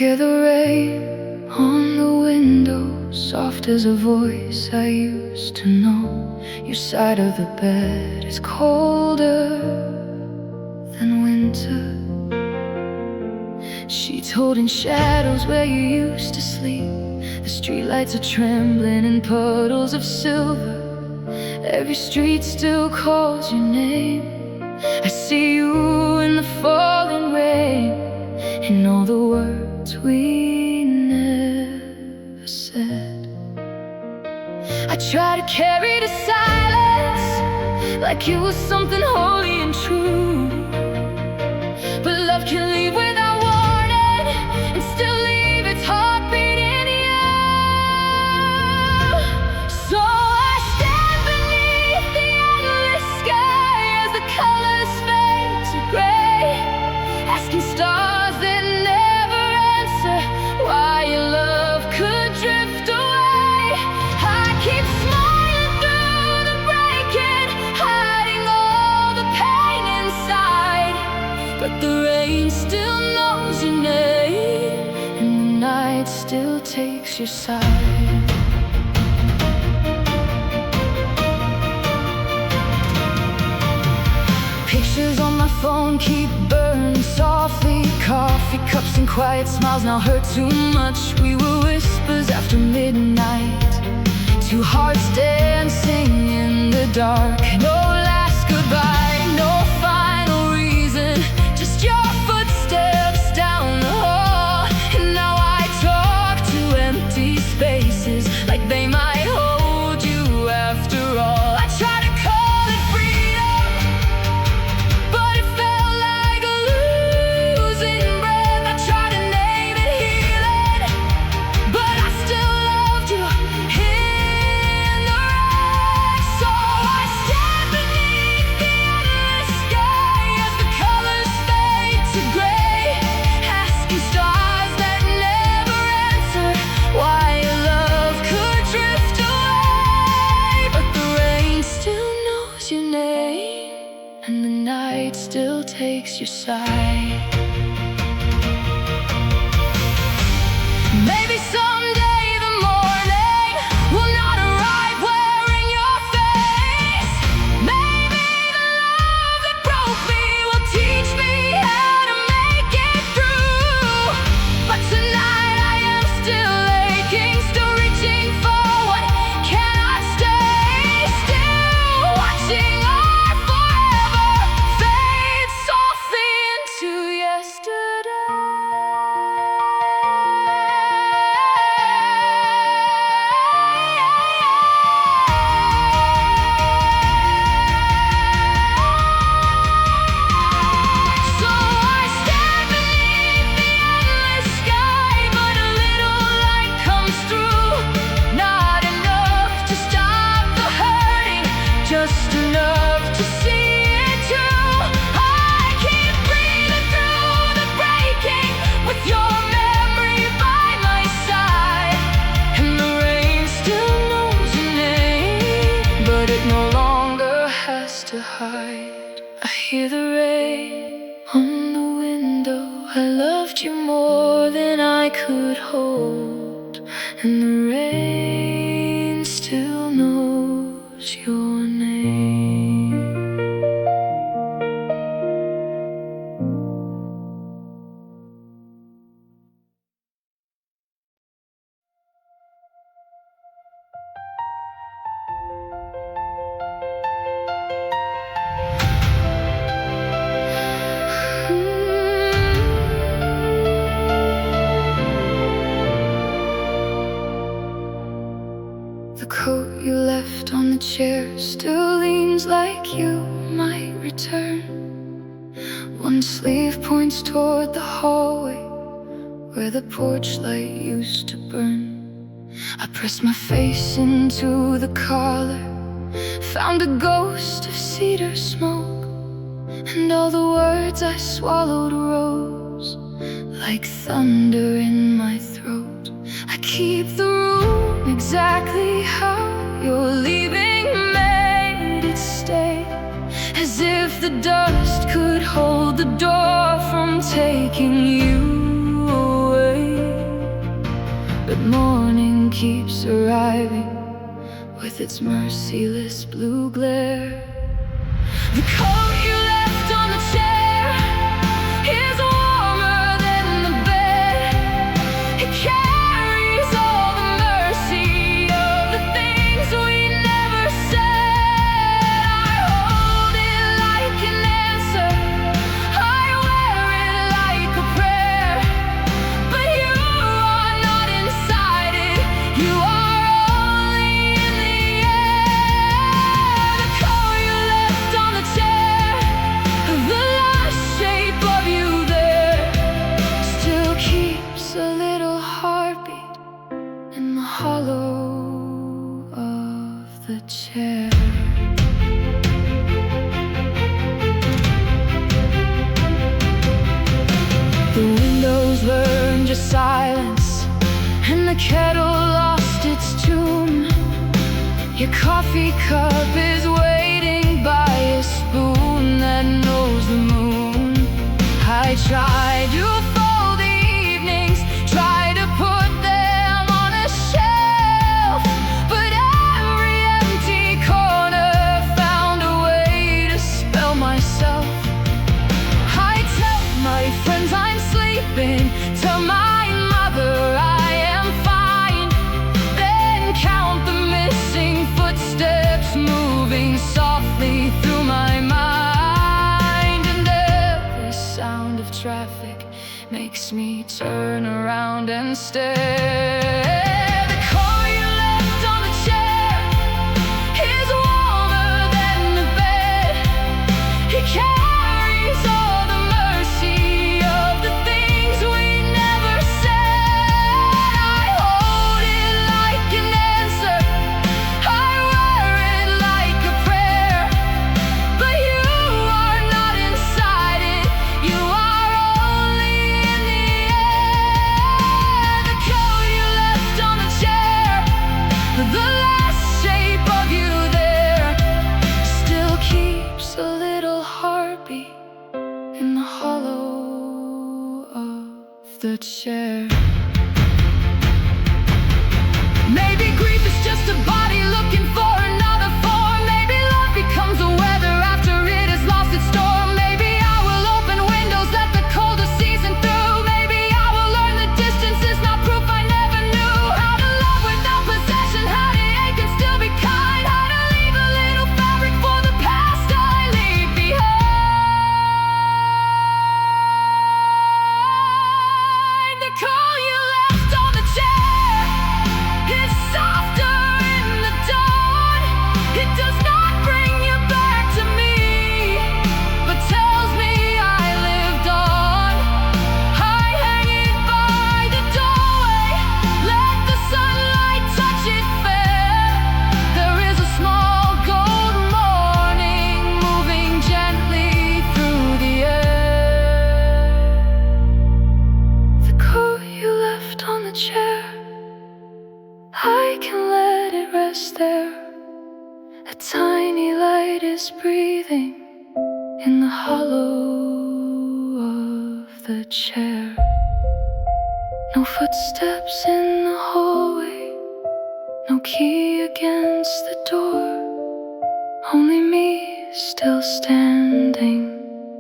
hear the rain on the window, soft as a voice I used to know. Your side of the bed is colder than winter. Sheets holding shadows where you used to sleep. The streetlights are trembling in puddles of silver. Every street still calls your name. I see you in the falling rain, in all the words we never said. I try to carry the silence like it was something holy and true, but love can leave without warning and still leave its heartbeat in you. So I stand beneath the endless sky as the colors fade to gray, asking stars that never answer why your love could drift away. I keep smiling through the breaking, hiding all the pain inside, but the rain still knows your name, and the night still takes your side. Pictures on my phone keep burning softly. Coffee cups and quiet smiles now hurt too much. We were whispers after midnight, two hearts dancing in the dark. No last goodbye, no final reason, just your footsteps down the hall. And now I talk to empty spaces like they might hold you after all. I try to call it freedom, but it felt like a losing breath. I tried to name it healing, but I still loved you in the wreck. So I stand beneath the endless sky as the colors fade to gray, asking stars that never answer why your love could drift away. But the rain still knows your name, and the night still takes your side. Maybe someday the morning will not arrive wearing your face. Maybe the love that broke me will teach me how to make it through. But tonight I am still aching, still reaching for what cannot stay still, watching our forever fade softly into yesterday. So I stand beneath the endless sky, but a little light comes through. Not enough to stop the hurting, just enough to see it too. I keep breathing through the breaking with your memory by my side, and the rain still knows your name, but it no longer has to hide. I hear the rain on the window. I loved you more than I could hold, and the rain still knows your name. The coat you left on the chair still leans like you might return. One sleeve points toward the hallway where the porch light used to burn. I pressed my face into the collar, found a ghost of cedar smoke, and all the words I swallowed rose like thunder in my throat. I keep the room exactly how you're leaving made it stay, as if the dust could hold the door from taking you away. but morning keeps arriving with its merciless blue glare. The coat you left on the chair is warmer than the bed. It carries all the mercy of the things we never said. I hold it like an answer, I wear it like a prayer, but you are not inside it, you are only in the air. The coat you left on the chair, the last shape of you there, still keeps a little heartbeat in the hollow of the chair. The windows burned your silence, and the kettle lost its tune. Your coffee cup is waiting by a spoon that knows the moon. I try to fold the evenings, try to put them on a shelf, but every empty corner found a way to spell myself. I tell my friends I'm sleeping, tell my mother I am fine, then count the missing footsteps moving softly through my mind. And every sound of traffic makes me turn around and stare. The coat you left on the chair is warmer than the bed. It carries all the mercy of the things we never said. I hold it like an answer, I wear it like a prayer, but you are not inside it, you are only in the air. The coat you left on the chair, the last shape of you there, still keeps a little heartbeat in the hollow of the chair. Maybe grief is just a body looking for another form. Maybe love becomes the weather after it has lost its storm. Maybe I will open windows, let the coldest season through. Maybe I will learn the distance is not proof I never knew how to love without possession, how to ache and still be kind, how to leave a little fabric for the past I leave behind. The coat you left on the chair is softer in the dawn. It does not bring you back to me, but tells me I lived on. I hang it by the doorway, let the sunlight touch it fair. There is a small gold morning moving gently through the air. The coat you left on the chair, I can let it rest there. A tiny light is breathing in the hollow of the chair. No footsteps in the hallway, no key against the door, only me still standing,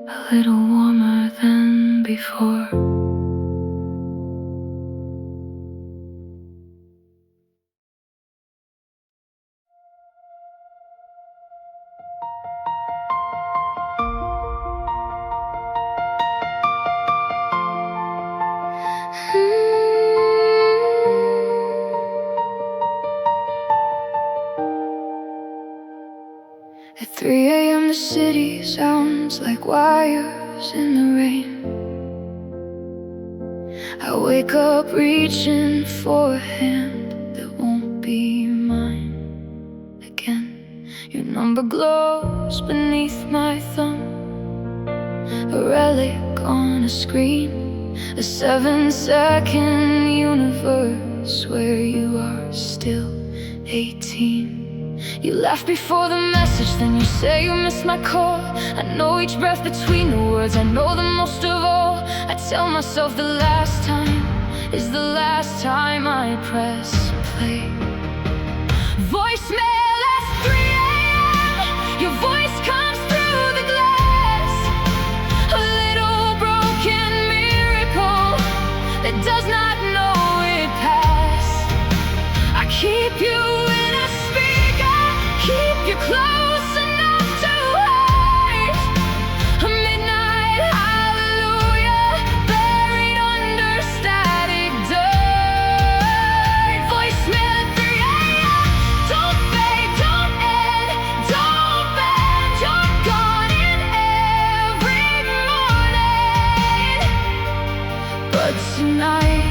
a little warmer than before. At 3 a.m. the city sounds like wires in the rain. I wake up reaching for a hand that won't be mine again. Your number glows beneath my thumb, a relic on a screen, a 7-second universe where you are still 18. You laugh before the message, then you say you missed my call. I know each breath between the words, I know them most of all. I tell myself the last time is the last time I press play. Voicemail at 3 a.m. Your voice comes through the glass, a little broken miracle that does not know it pass. I keep you in a speaker, keep you close enough to heart. A midnight hallelujah buried under static dirt. Voicemail at 3 a.m. Don't fade, don't end, don't bend. You're gone in every morning, but tonight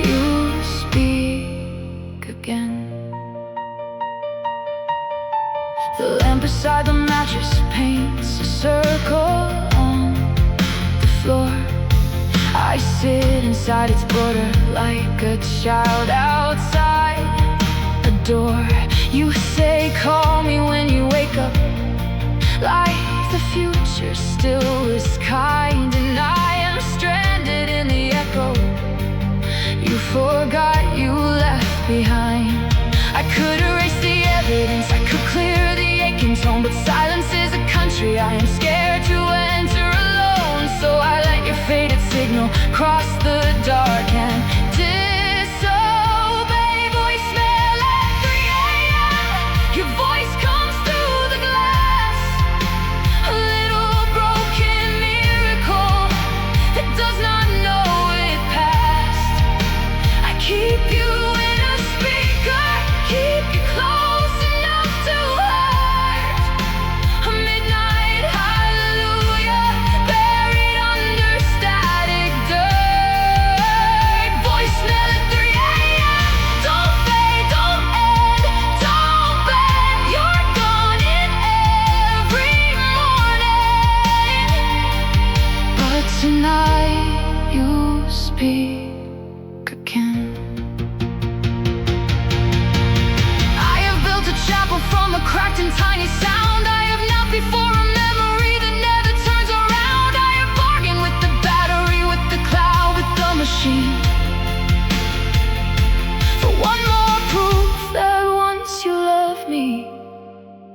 you speak again. The lamp beside the mattress paints a circle on the floor. I sit inside its border like a child outside a door. You say call me when you wake up, like the future still is kind, and I am stranded in the echo you forgot you left behind. I could erase the evidence, I could clear the aching tone, but silence is a country I am scared to enter alone. So I let your faded signal cross the dark and disobey. Voicemail at 3 a.m. Your voice comes through the glass, a little broken miracle that does not know it passed. I keep you in a speaker, keep you close enough to heart. A midnight hallelujah buried under static dirt. Voicemail at 3 a.m. Don't fade, don't end, don't bend. You're gone in every morning, but tonight you speak again. I have built a chapel from a cracked and tiny sound. I have knelt before a memory that never turns around. I have bargained with the battery, with the cloud, with the machine, for one more proof that once you loved me,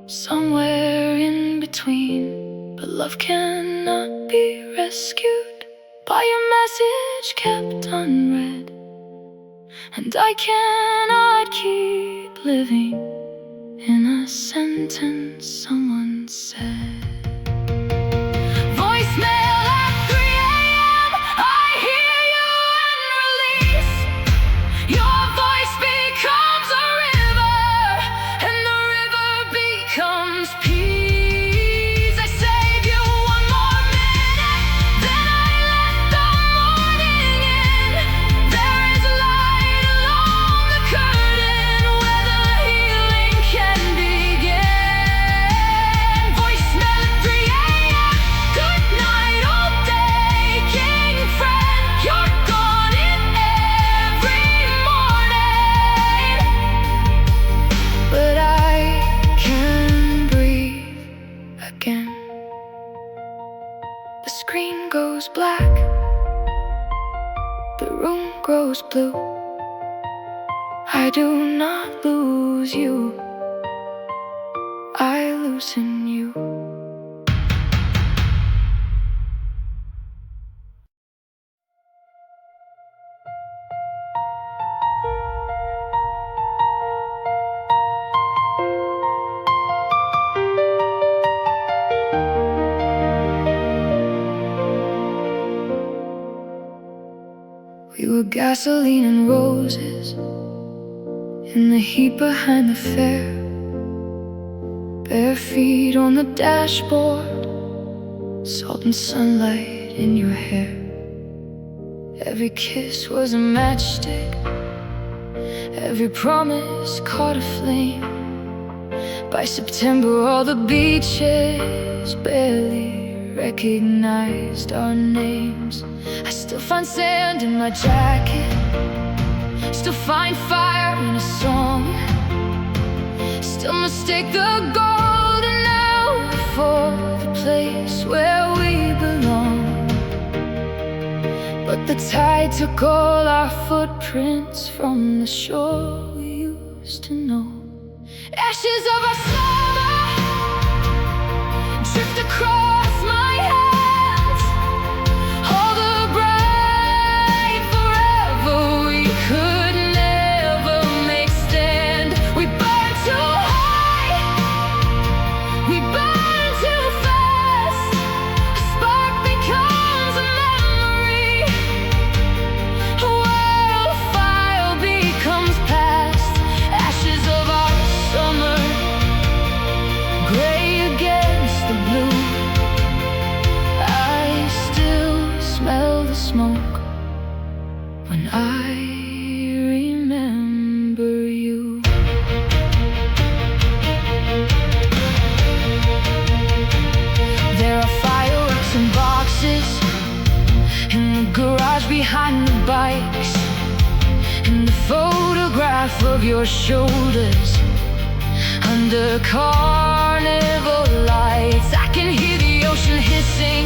somewhere in between. But love cannot be rescued by a message kept unread, and I cannot keep living in a sentence someone said. Voicemail at 3 a.m. I hear you and release. Your voice becomes a river, and the river becomes peace. I save you one more minute, then I let the morning in. There is light along the curtain where the healing can begin. Voicemail at 3 a.m. Good night, old aching friend. You're gone in every morning, but I can breathe again. The screen goes black, the room grows blue. I do not lose you, I loosen you. We were gasoline and roses in the heat behind the fair, bare feet on the dashboard, salt and sunlight in your hair. Every kiss was a matchstick, every promise caught a flame. By September all the beaches barely recognized our names. I still find sand in my jacket, still find fire in a song, still mistake the golden hour for the place where we belong. But The tide took all our footprints from the shore we used to know. Ashes of our summer drift across my hands. All the bright forever we could never make stand. We burn too high, we burn too fast. A spark becomes a memory, a wildfire becomes past. Ashes of our summer, gray against the blue. I still smell the smoke when I remember you. There are fireworks and boxes in the garage behind the bikes, and the photograph of your shoulders under carnival lights. I can hear the ocean hissing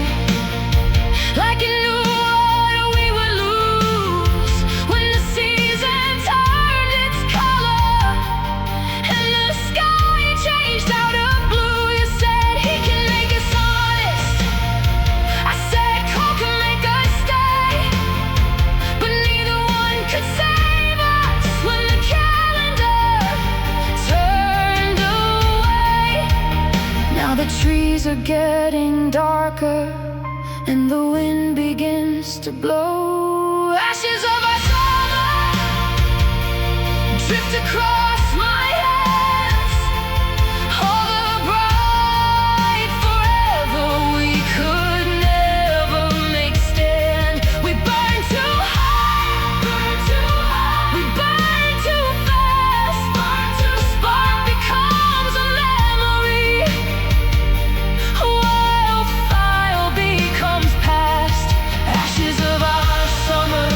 like it knew what we would lose when the season turned its color and the sky changed out of blue. You said he can make us honest, I said cold can make us stay, but neither one could save us when the calendar turned away. Now the trees are getting darker and the wind begins to blow. Ashes of our summer drift across my hands. All the bright forever we could never make stand. We burn too high, we burn too fast. A spark becomes a memory, a wildfire becomes past. Ashes of our summer,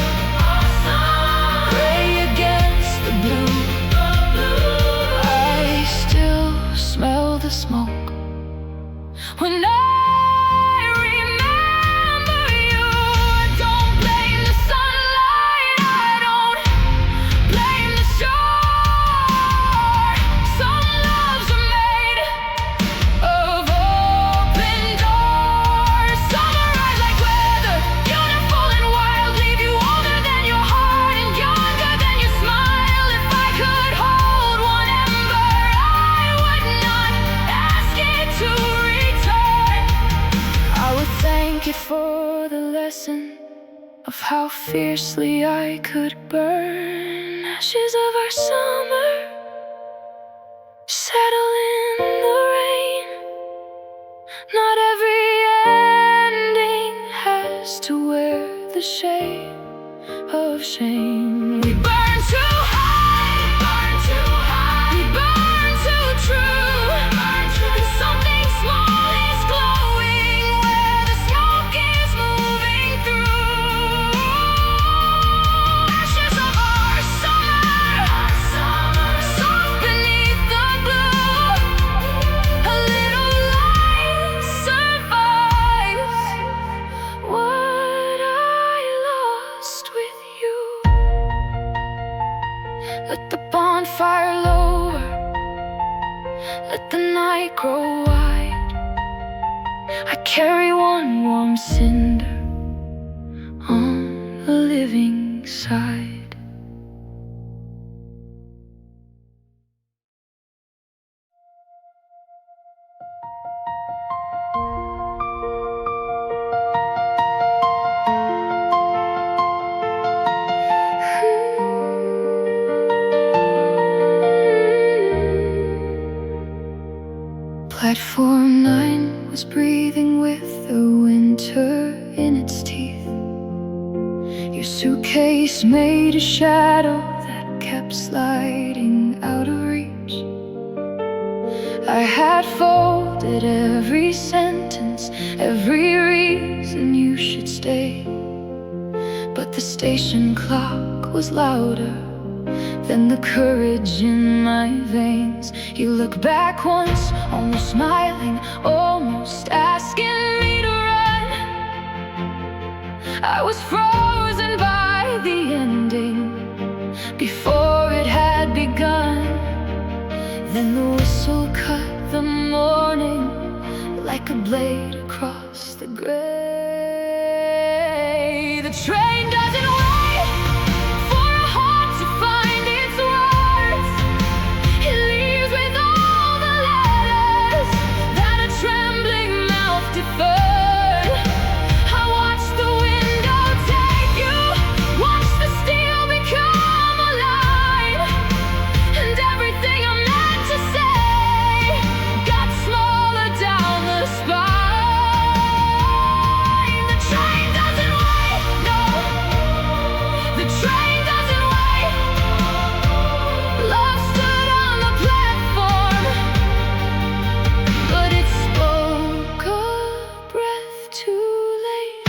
gray against the blue. I still smell the smoke when I remember you. I don't blame the sunlight, I don't blame the shore. Some loves are made of open doors. Some arrive like weather, beautiful and wild, leave you older than your heart and younger than your smile. If I could hold one ember, I would not ask it to return. I would thank it for the lesson of how fiercely I could burn. Ashes of our summer settle in the rain. Not every ending has to wear the shame of shame. We burn too high, we burn too true. And something small is glowing where the smoke is moving through. Ashes of our summer, soft beneath the blue. A little light survives what I lost with you. Let the bonfire lower, let the night grow wide. I carry one warm cinder on the living side. Platform 9 was breathing with the winter in its teeth. Your suitcase made a shadow that kept sliding out of reach. I had folded every sentence, every reason you should stay, but the station clock was louder than the courage in my veins. You look back once, almost smiling, almost asking me to run. I was frozen frozen by the ending before it had begun. Then the whistle cut the morning like a blade across the gray. The train doesn't wait for a heart to find its words. It leaves with all the letters that a trembling mouth deferred. I watch the window take you, watch the steel become alive, and everything I meant to say got smaller down the spine. The train doesn't wait, no. The train doesn't wait. Love stood on the platform, but it spoke a breath too late.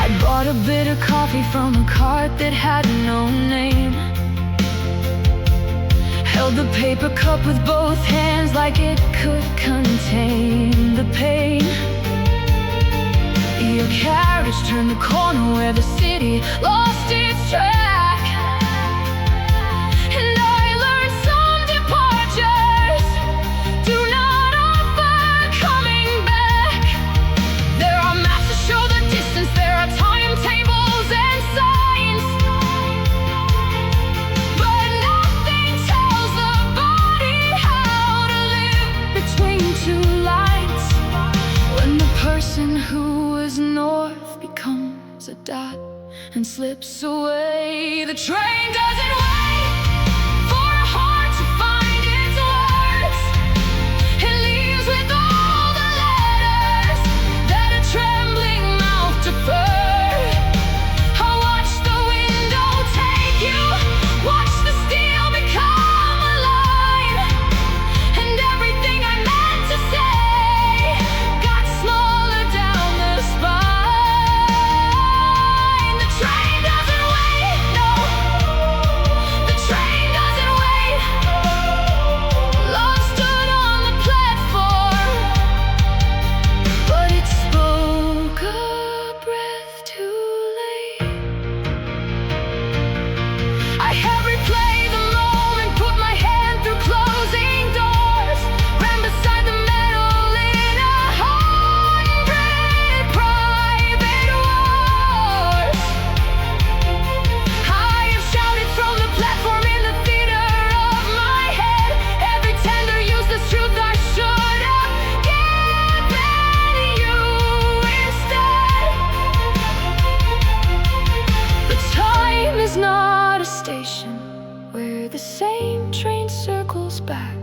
I bought a bitter coffee from a cart that had no name. Held the paper cup with both hands like it could contain the pain. Your carriage turned the corner where the city lost its track, and I learned some departures do not offer coming back. There are maps to show the distance, there are timetables and signs, but nothing tells the body how to live between two lines. When the person who is north becomes a dot and slips away. The train doesn't wait for a heart to find its words. It leaves with all the letters that a trembling mouth deferred. I watch the window take you, watch the steel become alive, and everything I meant to say got smaller down the spine. The train doesn't wait, no. The train doesn't wait. Love stood on the platform, but it spoke a breath too late. I have replayed the moment, put my hand through closing doors, ran beside the metal in 100 private wars. I have shouted from the platform in the theater of my head, every tender, useless truth I should have given you instead. But time is not a station where the same train circles back,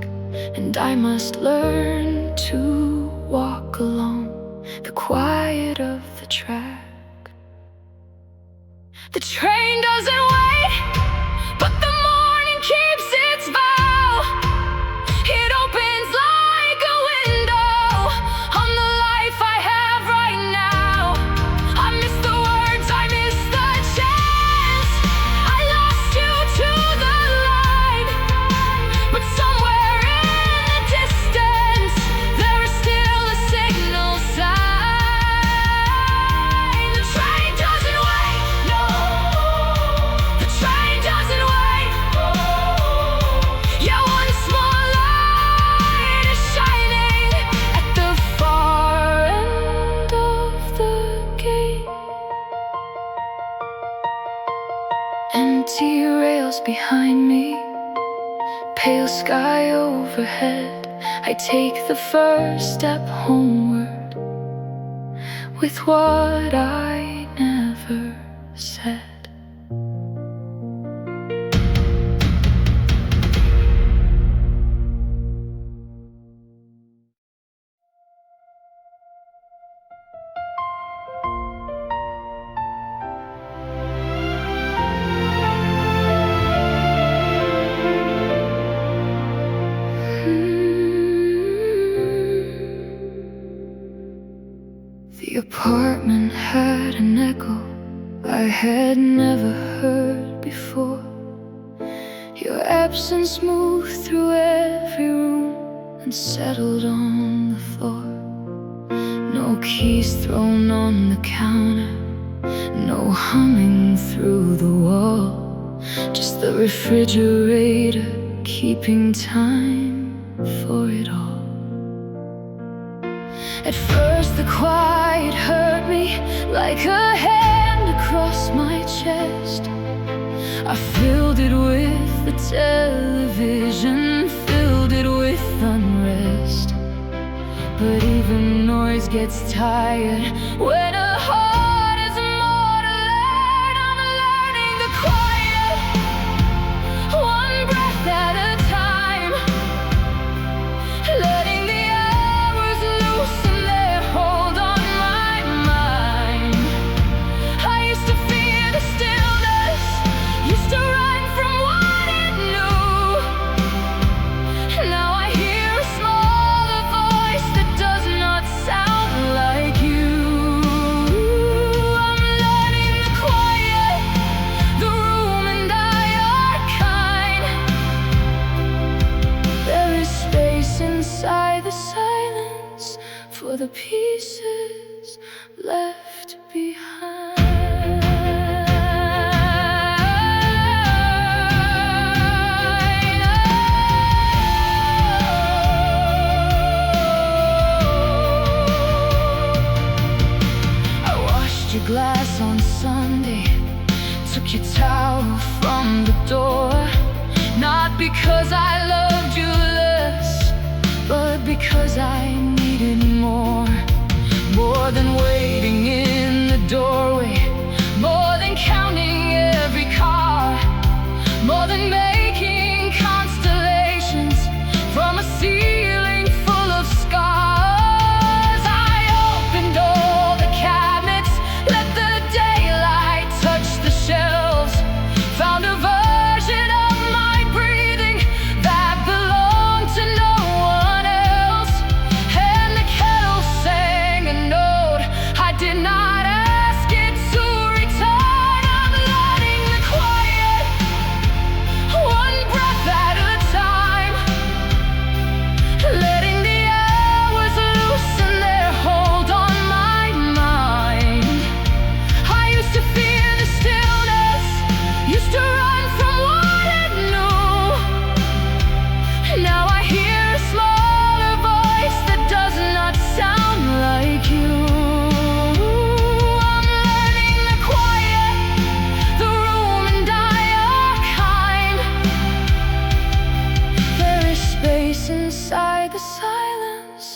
and I must learn to walk along the quiet of the track. The train doesn't wait, but the morning keeps its vow. It opens like a window on the life I have right now. I miss the words, I miss the chance. I lost you to the line, but somewhere in the distance there is still a signal sign. The train doesn't wait, no. The train doesn't wait. Yeah, once more light is shining at the far end of the gate. Empty rails behind me, pale sky overhead. I take the first step homeward with what I never said. The apartment had an echo I had never heard before. Your absence moved through every room and settled on the floor. No keys thrown on on the counter, no humming through the wall, just the refrigerator keeping time for it all. At first the quiet hurt me like a hand across my chest. I filled it with the television, filled it with unrest. But even noise gets tired when a heart is more to learn. I'm learning the quiet, one breath at a time, letting the hours loosen their hold on my mind. I used to fear the stillness, used to run from what it knew. Now I hear a smaller voice that does not sound like you. I'm learning the quiet, the room and I are kind. There is space inside the silence for the pieces left behind. I washed your glass on Sunday, took your towel from the door, not because I loved you less, but because I needed more. More than waiting in the doorway, more than counting every car, more than making constellations from a ceiling full of scars. I opened all the cabinets, let the daylight touch the shelves, found a version of my breathing that belonged to no one else. And the kettle sang a note I did not ask it to return. I'm learning the quiet, one breath at a time, letting the hours loosen their hold on my mind. I used to fear the stillness, used to run from what it knew. Now I hear a smaller voice that does not sound like you. I'm learning the quiet, the room and I are kind. There is space inside the silence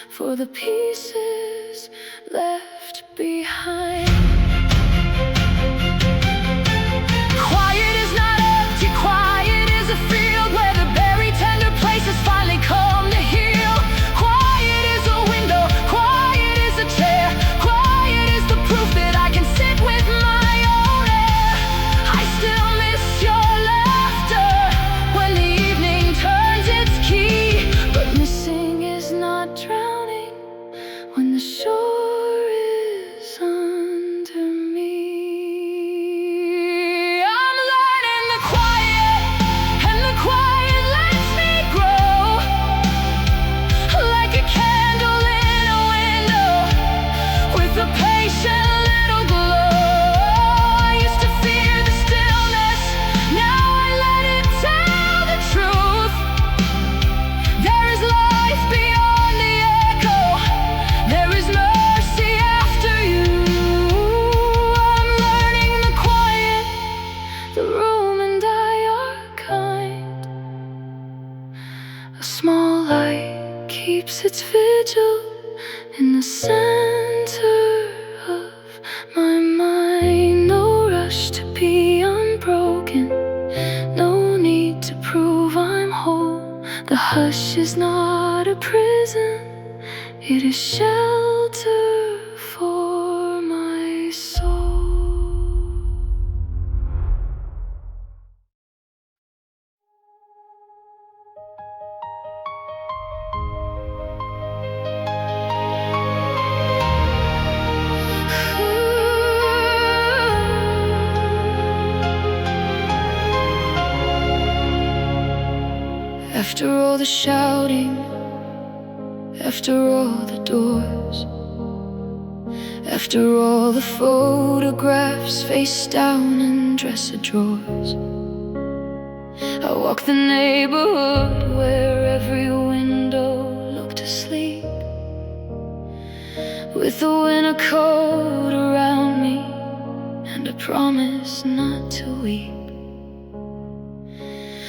for the pieces left behind. Quiet is not empty, quiet is a field where the buried tender places finally come to heal. Quiet is a window, quiet is a chair, quiet is the proof that I can sit with my own air. I still miss your laughter when the evening turns its key, but missing is not drowning when the shore is under me. I'm learning the quiet, and the quiet lets me grow, like a candle in a window with a patient little glow. I used to fear the stillness, now I let it tell the truth. There is life beyond the echo, there is mercy after you. I'm learning the quiet, the room and I are kind. A small light keeps its vigil in the center of my mind. No rush to be unbroken, no need to prove I'm whole. The hush is not a prison, it is shelter for my soul. After all the shouting, after all the doors, After all the photographs face down in dresser drawers, I walk the neighborhood where every window looked asleep, with the winter coat around me and a promise not to weep.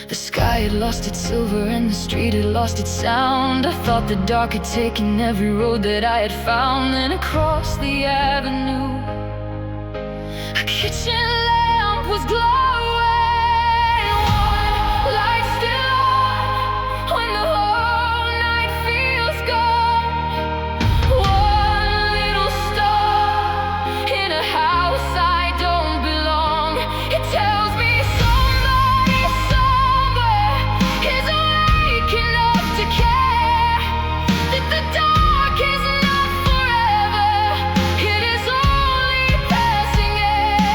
The sky had lost its silver and the street had lost its sound. I thought the dark had taken every road that I had found. Then across the avenue, a kitchen lamp was glowing. One light still on when the whole night feels gone. One little star in a house I don't belong. It tells me somebody somewhere is awake enough to care, that the dark is not forever, it is only passing air.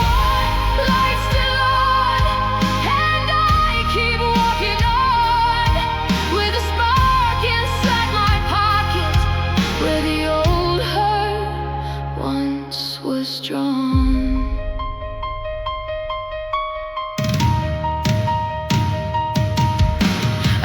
One light still on, and I keep walking on, with a spark inside my pocket, where the old hurt once was drawn.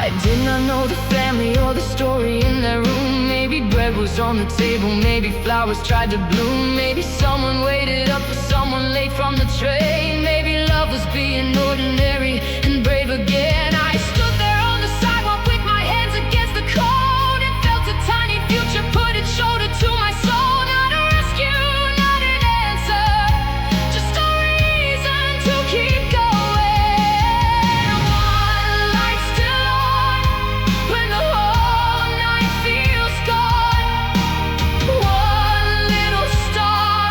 I did not know the family or the story in their room. Maybe bread was on the table, maybe flowers tried to bloom. Maybe someone waited up for someone late from the train. Maybe love was being ordinary and brave again. I stood there on the sidewalk with my hands against the cold, and felt a tiny future put its shoulder to my soul. Not a rescue, not an answer, just a reason to keep going. One light still on when the whole night feels gone. One little star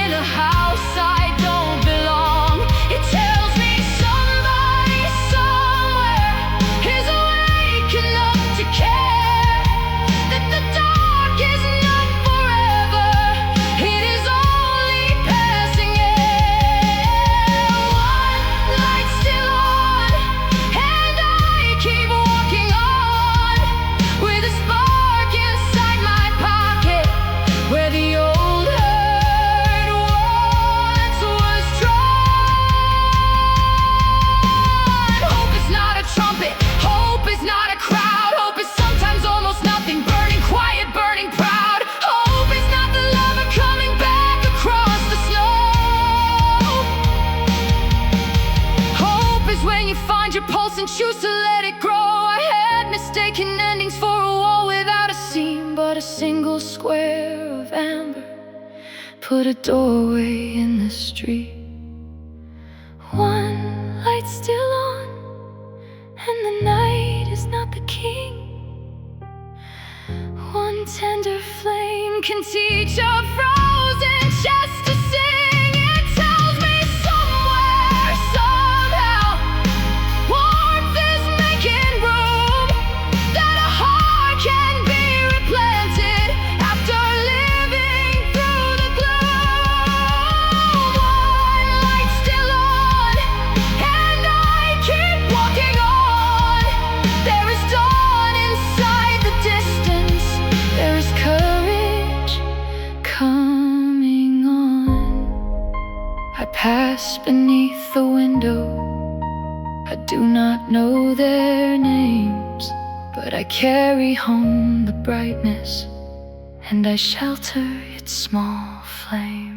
in a house I don't belong. It tells me somebody somewhere is awake enough to care, that the dark is not forever, it is only passing air. One light still on, and I keep walking on, with a spark inside my pocket, where the old hurt once was drawn. Hope is not a trumpet, hope is not a crowd. Hope is sometimes almost nothing, burning quiet, burning proud. Hope is not the lover coming back across the snow. Hope is when you find your pulse and choose to let it grow. I had mistaken endings for a wall without a seam, but a single square of amber put a doorway in the street. One light still on, and the night is not the king. One tender flame can teach a frozen chest to sing. It tells me somewhere, somehow, warmth is making room, that a heart can be replanted after living through the gloom. One light still on, and I keep walking on. There is dawn inside the distance, there is courage coming on. I pass beneath the window, I do not know their names, but I carry home the brightness, and I shelter its small flame.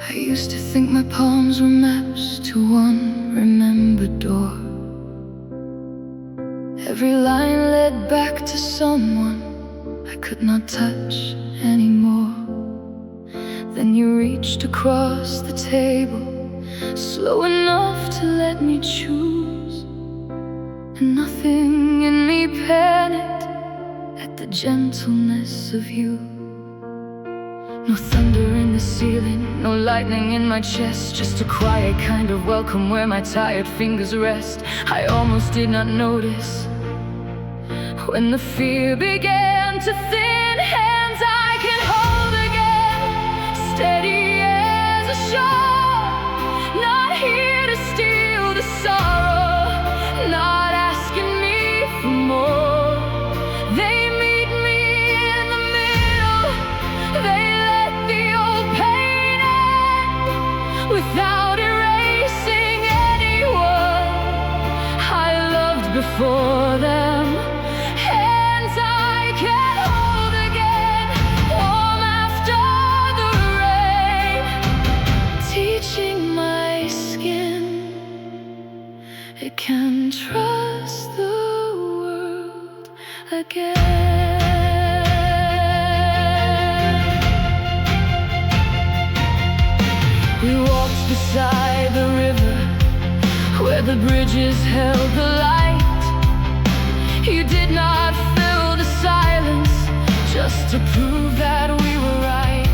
I used to think my palms were maps to one remembered door. Every line led back to someone I could not touch anymore. Then you reached across the table, slow enough to let me choose, and nothing in me panicked at the gentleness of you. No thunder in the ceiling, no lightning in my chest, just a quiet kind of welcome where my tired fingers rest. I almost did not notice When the fear began to thin, hands I can hold again, steady as a shore. Not here to steal the sorrow, not asking me for more. They meet me in the middle, they let the old pain end without erasing anyone I loved before them. Hands I can hold again, warm after the rain, teaching my skin it can trust the world again. We walked beside the river where the bridges held the light. You did not fill the silence just to prove that we were right.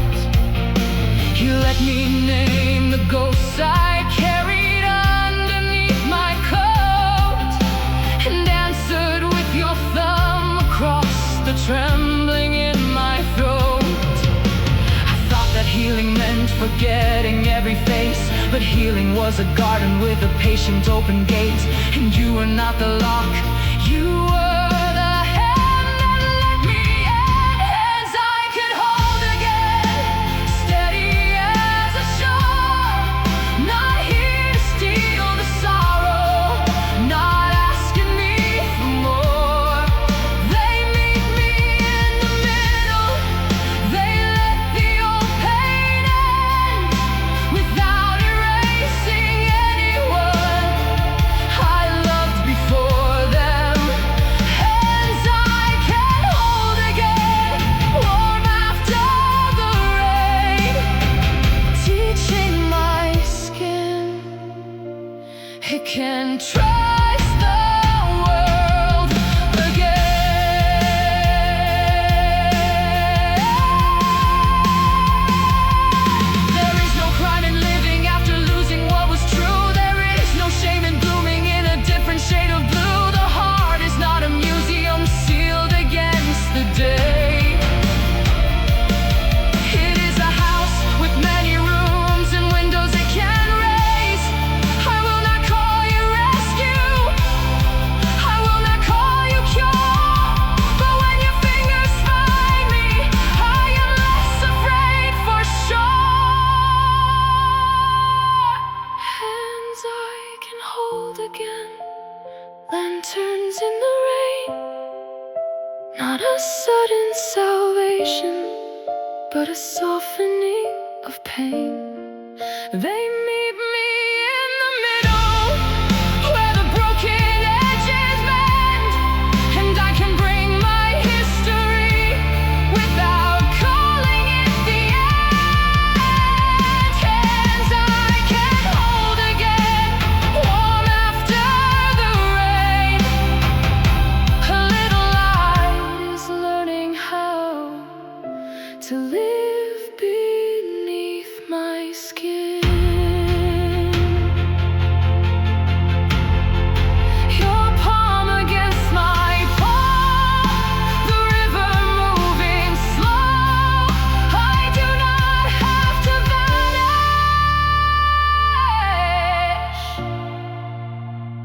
You let me name the ghosts I carried underneath my coat, and answered with your thumb across the trembling in my throat. I thought that healing meant forgetting every face, but healing was a garden with a patient open gate. And you were not the lock, you were the hand that let me in. Hands I can hold again, steady as a shore. Not here to steal the sorrow, not asking me for more. They meet me in the middle, they let the old pain end without erasing anyone I loved before them. Hands I can hold again, warm after the rain, teaching my skin it can trust the world again. There is no crime in living after losing what was true. There is no shame in blooming in a different shade of blue. The heart is not a museum sealed against the day. It is a house with many rooms and windows it can raise. I will not call you rescue, I will not call you cure, but when your fingers find me, I am less afraid for sure. Hands I can hold again, lanterns in the rain. Not a sudden salvation, but a softening of pain. They meet me in the middle, where the broken edges bend, and I can bring my history without calling it the end. Hands I can hold again, warm after the rain. A little light is learning how to live beneath my skin. Your palm against my palm, the river moving slow. I do not have to vanish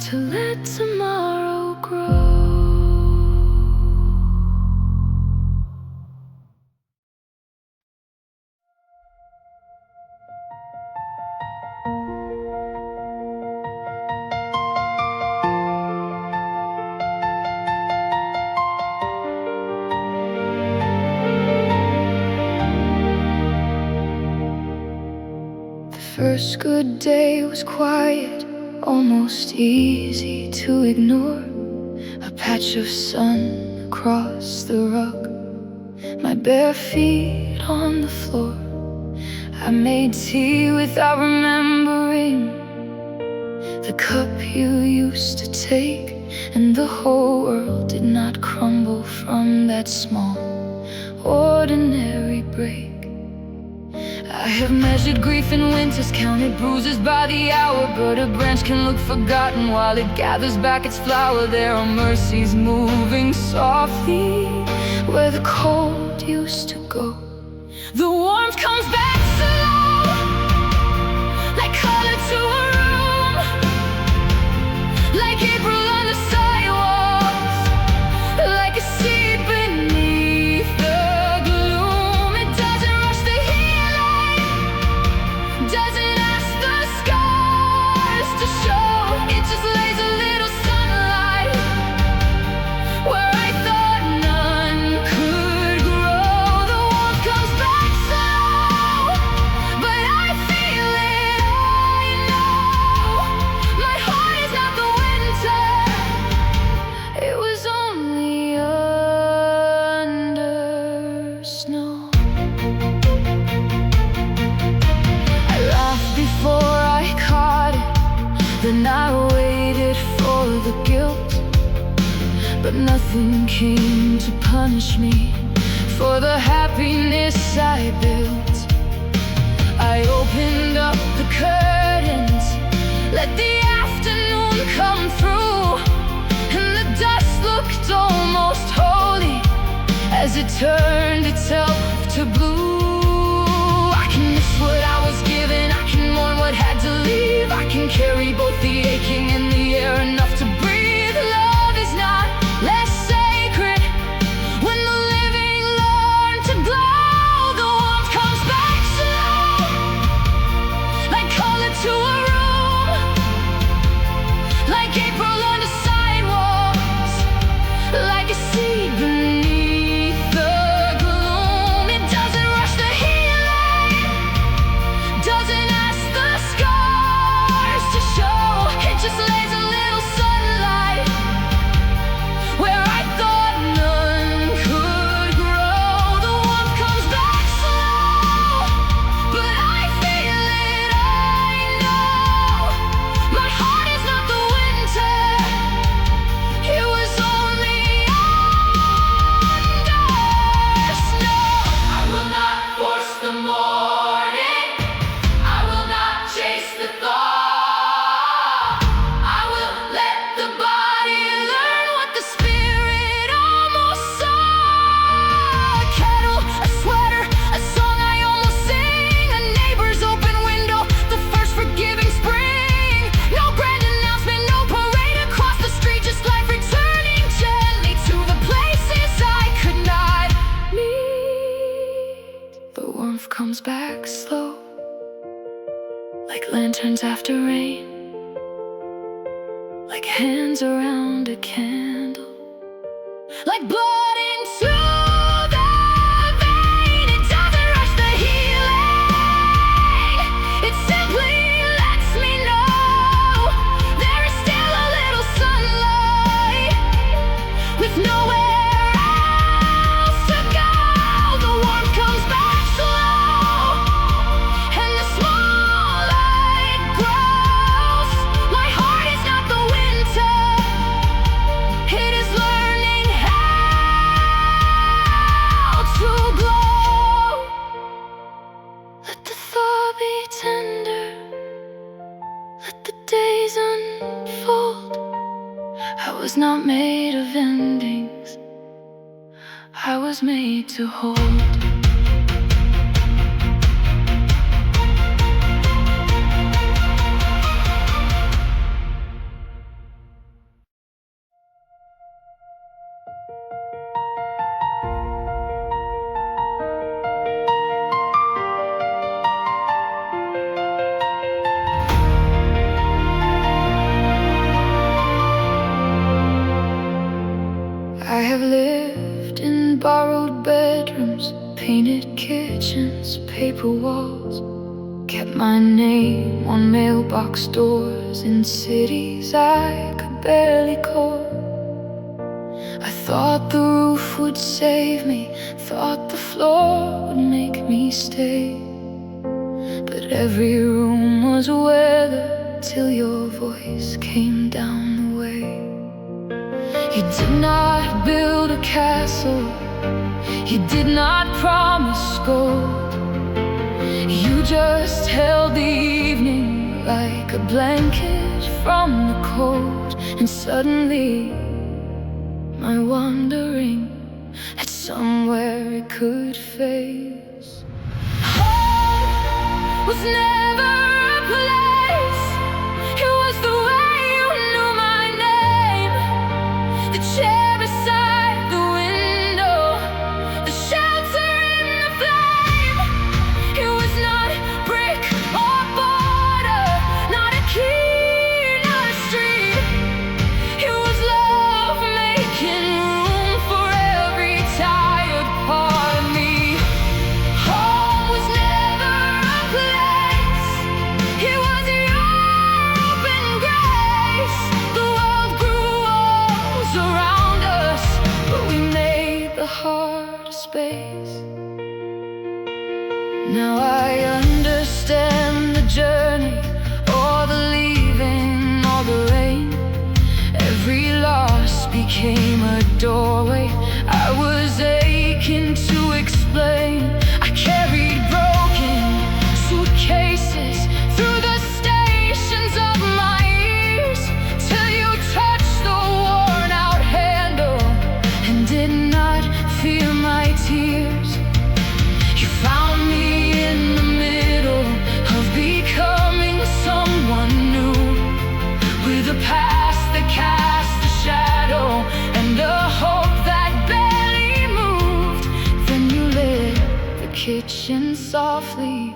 to let tomorrow grow. First good day was quiet, almost easy to ignore. A patch of sun across the rug, my bare feet on the floor. I made tea without remembering the cup you used to take, and the whole world did not crumble from that small, ordinary break. I have measured grief in winters, counted bruises by the hour, but a branch can look forgotten while it gathers back its flower. There are mercies moving soft coffee, where the cold used to go. The warmth comes back slow, like color to a room, like April on the sidewalks, like a seed beneath the gloom. It doesn't rush the healing, doesn't ask the scars to show. It just lays a little sunlight where I thought none could grow. The warmth comes back slow, but I feel it, I know. My heart is not the winter, it was only under snow. I laughed before I caught it, then I waited for the guilt, but nothing came to punish me for the happiness I built. I opened up the curtains, let the afternoon come through, and the dust looked almost holy as it turned itself to blue. I can miss what I was given, I can mourn what had to leave. I can carry both the aching and the air enough to breathe. Love is not less sacred when the living learn to glow. The warmth comes back slow, like color to a room, like April on the sidewalks, like a seed beneath the gloom. It doesn't rush the healing, doesn't ask the scars to show. It just lays a little sunlight where I thought none could grow. The warmth comes back slow, but I feel it, I know. My heart is not the winter, it was only under snow. I will not force the morning, I will not chase the thought. I will let the body learn what the spirit almost saw. A kettle, a sweater, a song I almost sing, a neighbor's open window, the first forgiving spring. No grand announcement, no parade across the street, just life returning gently to the places I could not meet. The warmth comes back slow, like lanterns after rain, like hands around a candle, like blood into the vein. It doesn't rush the healing, it simply lets me know there is still a little sunlight with nowhere else to go. The warmth comes back slow, and the small light grows. My heart is not the winter, it is learning how to glow. Let the thaw be tender, let the days unfold. I was not made of endings, I was made to hold. I have lived in borrowed bedrooms, painted kitchens, paper walls, kept my name on mailbox doors in cities I could barely call. I thought the roof would save me, thought the floor would make me stay, but every room was weathered till your voice came down the way. You did not build a castle, you did not promise gold. You just held the evening like a blanket from the cold. And suddenly my wandering had somewhere it could face. Home was never a place. It was the way you knew my name. The chair beside the window, the shelter in the flame. It was not brick or border, not a key, not a street. It was love making room for every tired part of me. Home was never a place. It was your open grace. The world grew walls around us, but we made the heart a space. Now I understand the journey, or the leaving, or the rain. Every loss became a doorway I was aching to explain. I carried broken suitcases through the stations of my ears, till you touched the worn-out handle and did not feel my tears. You found me in the middle of becoming someone new, with a past that cast a shadow and a hope that barely moved. Then you lit the kitchen softly,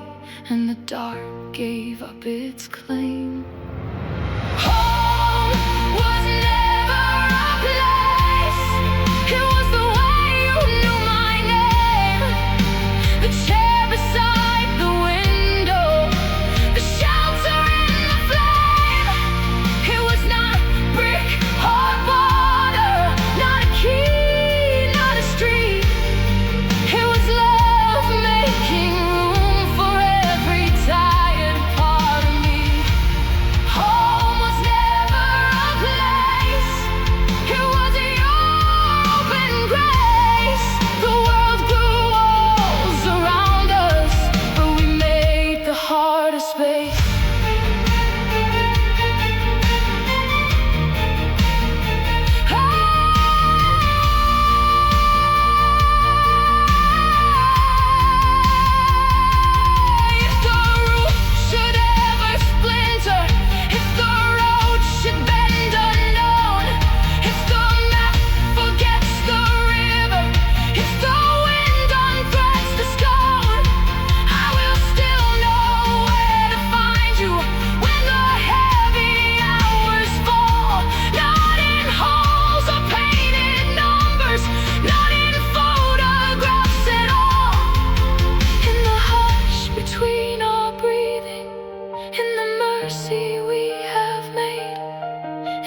and the dark gave up its claim. Home was never a place. It was the way you knew my name. The chair beside the window, the shelter in the flame. It was not brick or border, not a key, not a street. It was love making room for every tired part of me. Home was never a place. It was your open grace. The world grew walls around us, but we made the heart a space. If the roof should ever splinter, if the road should bend unknown, if the map forgets the river, if the wind unthreads the stone, I will still know where to find you when the heavy hours fall. Not in halls or painted numbers, not in photographs at all. In the hush between our breathing, in the mercy we have made,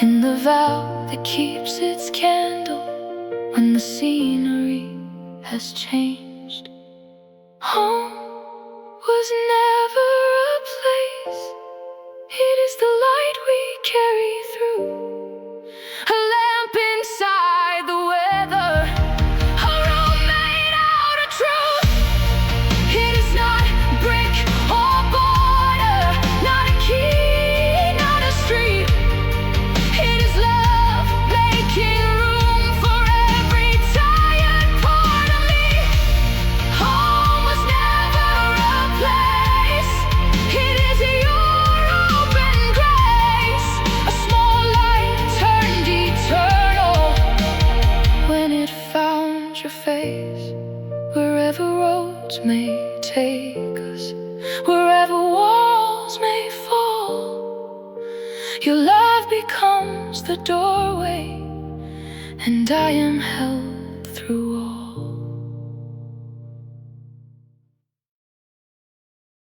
in the vow that keeps its candle when the scenery has changed. Home was never a place. It is the light we carry through, a lamp inside the weather, a room made out of truth. It is not brick or border, not a key, not a street. It is love making room for every tired part of me. Home was never a place. It is your open grace. A small light turned eternal when it found your face. Wherever roads may take us, wherever walls may fall, your love becomes the doorway, and I am held through